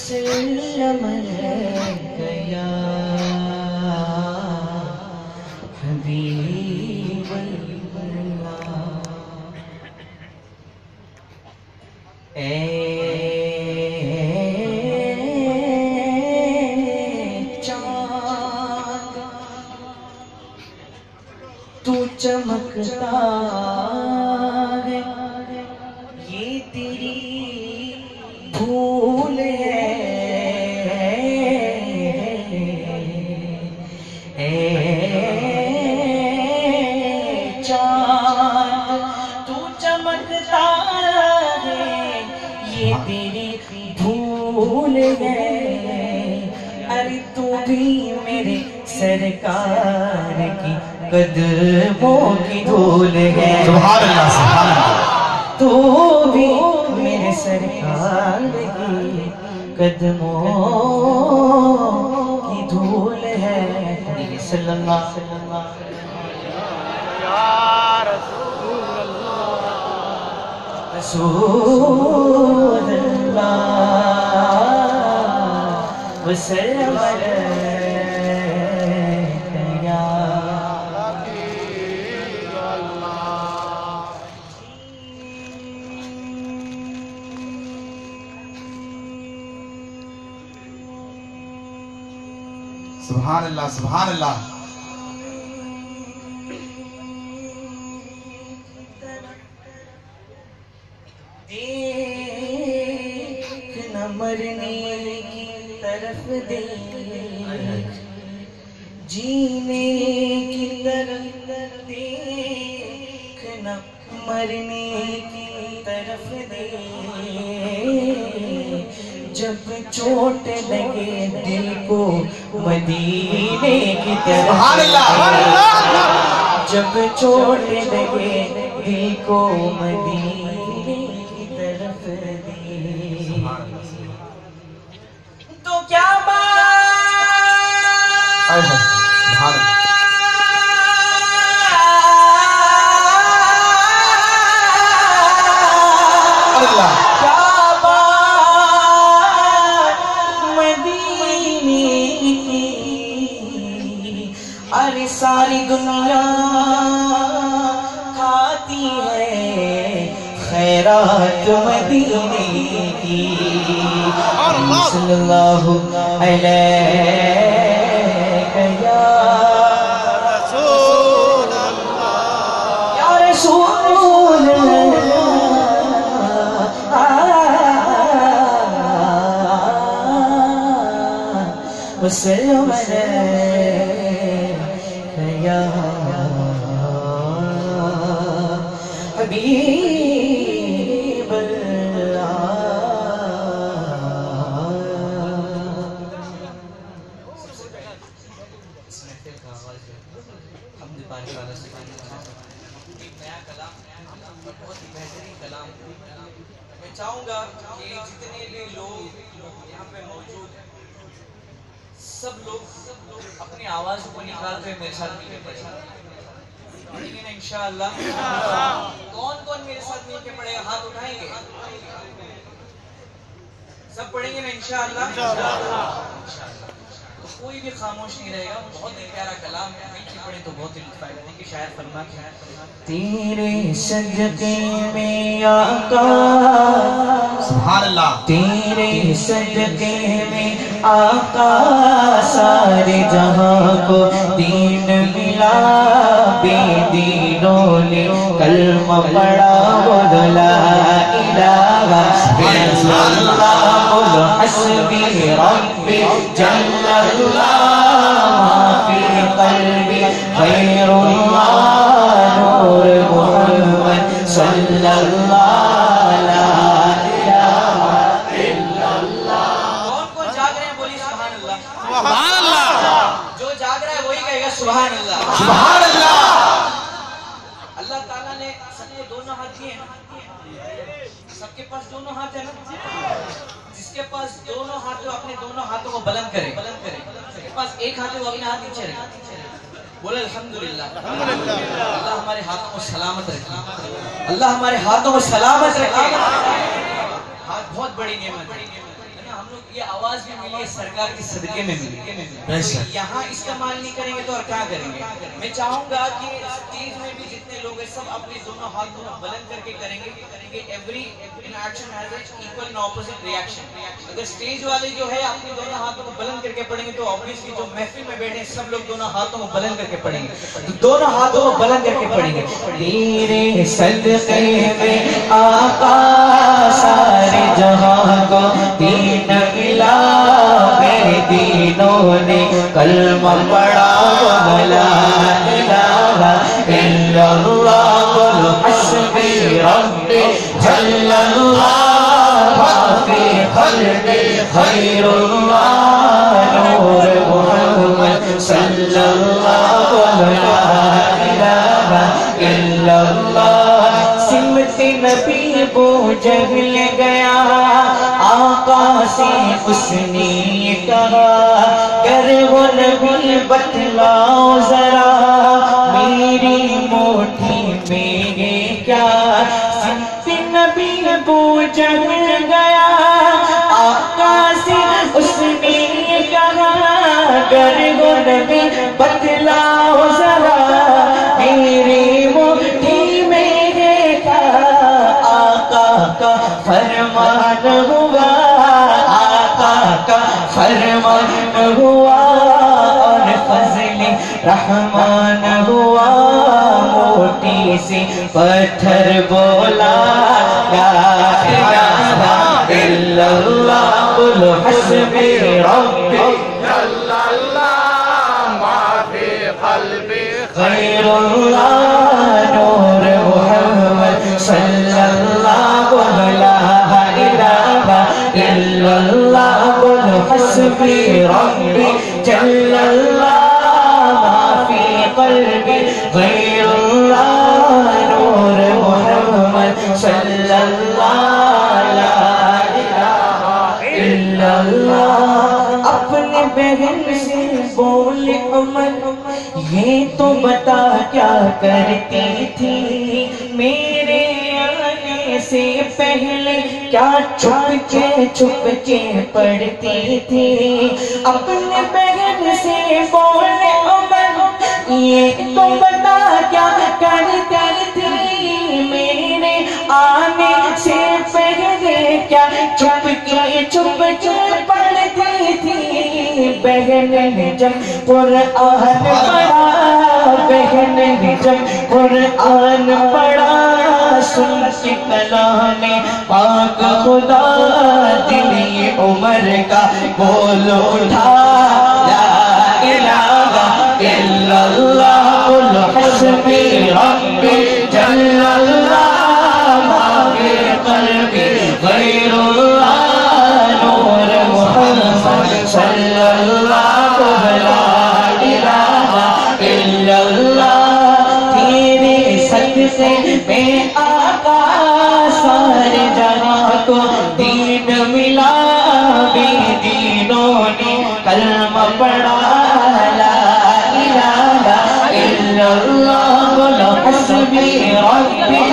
وسلم یا حبیب اللہ اے چاند تو چمکتا ہے یہ تیری بھول ہے اے چاند تو چمکتا ہے یہ تیری بھول ہے ارے تو بھی میرے سرکار کی قدموں کی دھول ہے سبحان اللہ سبحان اللہ تو بھی میرے سرکار کی قدموں کی دھول ہے صلی اللہ علیہ وسلم یا رسول اللہ رسول اللہ وسلم سبحان اللہ سبحان اللہ دیکھ نہ مرنے کی طرف دیکھ جینے کی طرف دیکھ نہ مرنے کی طرف دیکھ جب چوٹ لگے دل کو مدینے کی طرف سبحان اللہ جب چوٹ لگے دل کو مدینے کی طرف تو کیا بات سبحان اللہ ارے ساری دنیا کھاتی ہے خیرات مدینے کی صلی اللہ علیہ یا رسول اللہ یا رسول اللہ وسلم یا حبیب اللہ ایک نیا کلام بہت ہی بہترین کلام میں چاہوں گا کہ جتنے بھی لوگ یہاں پہ موجود ہیں سب لوگ اپنی آواز کو نکالتے ہوئے میرے ساتھ مل کے پڑھیں گے نا انشاءاللہ کون کون میرے ساتھ مل کے پڑھے گا ہاتھ اٹھائیں گے سب پڑھیں گے نا انشاءاللہ تو کوئی بھی خاموش نہیں رہے گا بہت ہی پیارا کلام ہے مل کے پڑھیں تو بہت ہی لطف آئے گا دیکھیے شاعر فرماتے ہیں تیرے صدقے میں آقا سبحان اللہ تیرے صدقے میں آقا سارے جہاں کو دین ملا بے دینوں نے کلمہ پڑھا بولو لا الہ الا اللہ بولو حسبی ربی جل اللہ ما فی قلبی خیر اللہ نور محمد صلی اللہ سبحان اللہ جو جاگ رہا ہے وہی کہے گا سبحان اللہ سبحان اللہ اللہ تعالیٰ نے سب کو دونوں ہاتھ دیے ہیں سب کے پاس دونوں ہاتھ ہیں نا جس کے پاس دونوں ہاتھ ہو اپنے دونوں ہاتھوں کو بلند کرے جس کے پاس ایک ہاتھ ہے وہ اپنے ہاتھ نیچے رکھے بولے الحمدللہ اللہ ہمارے ہاتھوں کو سلامت رکھے اللہ ہمارے ہاتھوں کو سلامت رکھے ہاتھ بہت بڑی نعمت ہے نا ہم لوگ یہ آواز بھی ملی ہے سرکار کے صدقے میں ملی ہے. یہاں استعمال نہیں کریں گے تو اور کہاں کریں گے؟ میں چاہوں گا کہ اسٹیج میں بھی جتنے لوگ ہیں سب اپنے دونوں ہاتھوں کو بلند کر کے کریں گے کہ every action has equal and opposite reaction. اگر اسٹیج والے جو ہے اپنے دونوں ہاتھوں کو بلند کر کے پڑھیں گے تو obviously جو محفل میں بیٹھے ہیں سب لوگ دونوں ہاتھوں کو بلند کر کے پڑھیں گے. تو دونوں ہاتھوں کو بلند کر کے پڑھیں گے. تیرے صدقے میں آقا سارے جہاں کو دین ملا، میرے دینوں نے کلمہ پڑھا لا الہ الا اللہ قل حسبی ربی جل اللہ فی قلبی خیر اللہ نور محمد صلی اللہ لا الہ الا اللہ. سمت نبی ابو جہل گیا آقا سے اس نے یہ کہا گر وہ نبی بتلاؤ ذرا میری موٹھی میں یہ کیا. سمت نبی ابو جہل گیا آقا سے اس نے یہ کہا گر وہ نبی بتلاؤ ذرا میری موٹھی میں یہ کیا. آقا کا فرمان ہوا، آقا کا فرمان ہوا اور فضل رحمان ہوا. موٹی سے پتھر بولا لا الہ الا اللہ قل حسبی ربی جل اللہ ما فی قلبی خیر اللہ نور محمد صلی اللہ لا الہ الا اللہ قل حسبی ربی جل اللہ ما فی قلبی غیر اللہ نور محمد صلی اللہ لا الہ الا اللہ. اپنے بہن سے بولے عمر یہ تو بتا کیا کرتی تھی میرے آنے سے پہلے کیا چھپ کے پڑھتی تھی. اپنے بہن سے بولے عمر یہ تو بتا کیا کرتی تھی میرے آنے سے پہلے کیا چھپ کے پڑھتی تھی. بہن نے جب قرآن پڑھا، بہن نے جب قرآن پڑھا سن کے کلام پاک خدا دل یہ عمر کا بول اٹھا لا الہ الا اللہ قل حسبی ربی جل اللہ ما فی قلبی غیر اللہ نور محمد صلی اللہ لا الہ الا اللہ. تیرے صدقے میں آقا سارے جہاں کو دین ملا، بے دینوں نے کلمہ پڑھا لا الہ الا اللہ قل حسبی ربی